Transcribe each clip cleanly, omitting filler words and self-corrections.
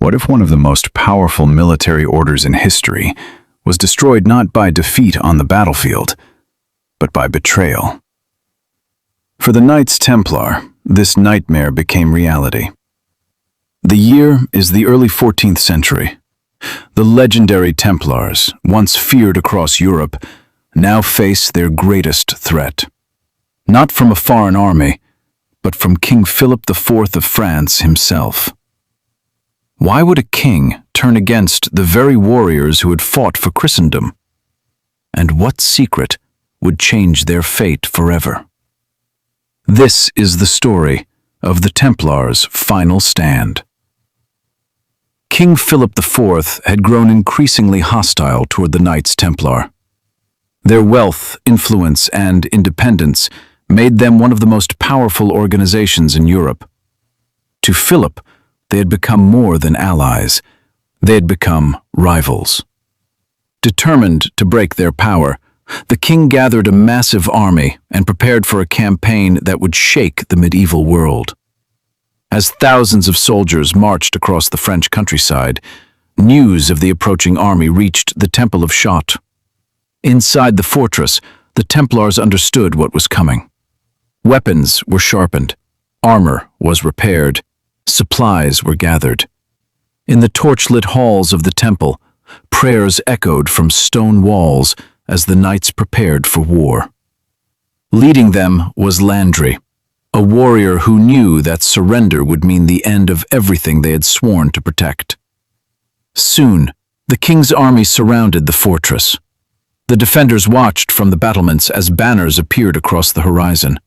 What if one of the most powerful military orders in history was destroyed not by defeat on the battlefield, but by betrayal? For the Knights Templar, this nightmare became reality. The year is the early 14th century. The legendary Templars, once feared across Europe, now face their greatest threat. Not from a foreign army, but from King Philip IV of France himself. Why would a king turn against the very warriors who had fought for Christendom? And what secret would change their fate forever? This is the story of the Templars' final stand. King Philip IV had grown increasingly hostile toward the Knights Templar. Their wealth, influence, and independence made them one of the most powerful organizations in Europe. To Philip, they had become more than allies. They had become rivals. Determined to break their power, the king gathered a massive army and prepared for a campaign that would shake the medieval world. As thousands of soldiers marched across the French countryside, news of the approaching army reached the Temple of Chartres. Inside the fortress, the Templars understood what was coming. Weapons were sharpened, armor was repaired, supplies were gathered. In the torchlit halls of the temple, prayers echoed from stone walls as the knights prepared for war. Leading them was Landry, a warrior who knew that surrender would mean the end of everything they had sworn to protect. Soon, the king's army surrounded the fortress. The defenders watched from the battlements as banners appeared across the horizon.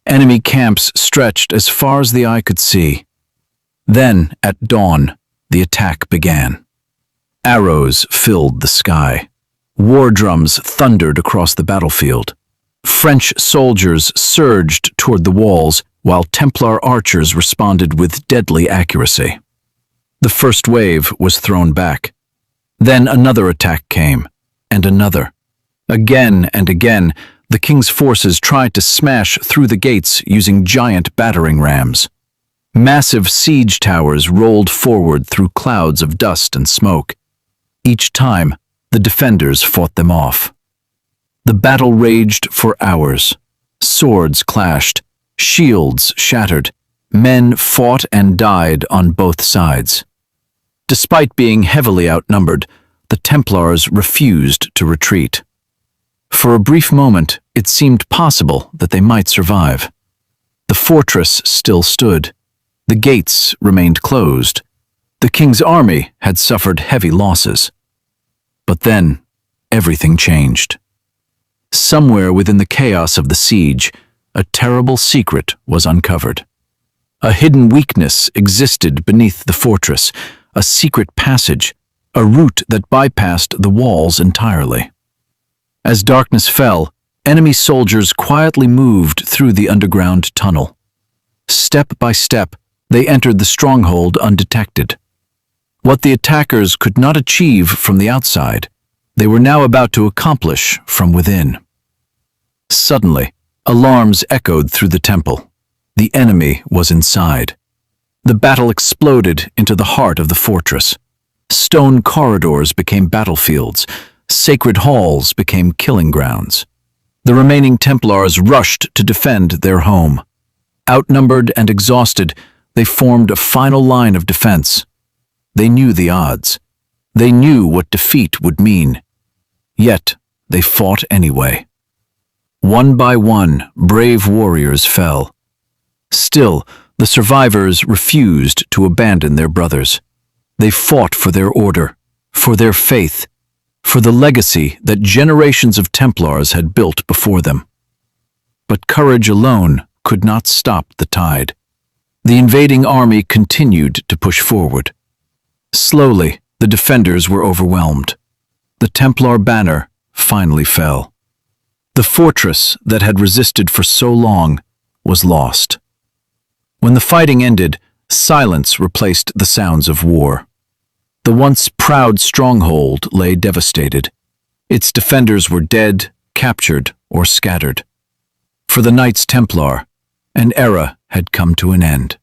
Enemy camps stretched as far as the eye could see. Then, at dawn, the attack began. Arrows filled the sky. War drums thundered across the battlefield. French soldiers surged toward the walls, while Templar archers responded with deadly accuracy. The first wave was thrown back. Then another attack came, and another. Again and again, the king's forces tried to smash through the gates using giant battering rams. Massive siege towers rolled forward through clouds of dust and smoke. Each time, the defenders fought them off. The battle raged for hours. Swords clashed, shields shattered, men fought and died on both sides. Despite being heavily outnumbered, the Templars refused to retreat. For a brief moment, it seemed possible that they might survive. The fortress still stood. The gates remained closed. The king's army had suffered heavy losses. But then, everything changed. Somewhere within the chaos of the siege, a terrible secret was uncovered. A hidden weakness existed beneath the fortress, a secret passage, a route that bypassed the walls entirely. As darkness fell, enemy soldiers quietly moved through the underground tunnel. Step by step, they entered the stronghold undetected. What the attackers could not achieve from the outside, they were now about to accomplish from within. Suddenly, alarms echoed through the temple. The enemy was inside. The battle exploded into the heart of the fortress. Stone corridors became battlefields. Sacred halls became killing grounds. The remaining Templars rushed to defend their home. Outnumbered and exhausted, they formed a final line of defense. They knew the odds. They knew what defeat would mean. Yet, they fought anyway. One by one, brave warriors fell. Still, the survivors refused to abandon their brothers. They fought for their order, for their faith, for the legacy that generations of Templars had built before them. But courage alone could not stop the tide. The invading army continued to push forward. Slowly, the defenders were overwhelmed. The Templar banner finally fell. The fortress that had resisted for so long was lost. When the fighting ended, silence replaced the sounds of war. The once proud stronghold lay devastated. Its defenders were dead, captured, or scattered. For the Knights Templar, an era had come to an end.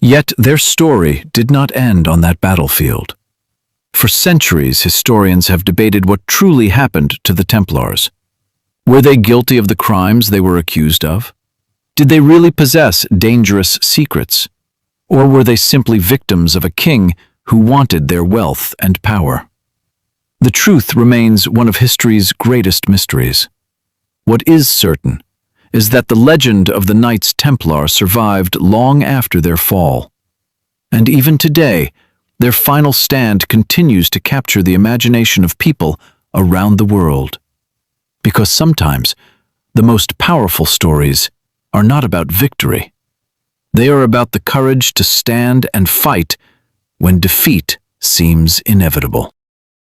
Yet their story did not end on that battlefield. For centuries, historians have debated what truly happened to the Templars. Were they guilty of the crimes they were accused of? Did they really possess dangerous secrets? Or were they simply victims of a king who wanted their wealth and power? The truth remains one of history's greatest mysteries. What is certain is that the legend of the Knights Templar survived long after their fall. And even today, their final stand continues to capture the imagination of people around the world. Because sometimes, the most powerful stories are not about victory. They are about the courage to stand and fight when defeat seems inevitable.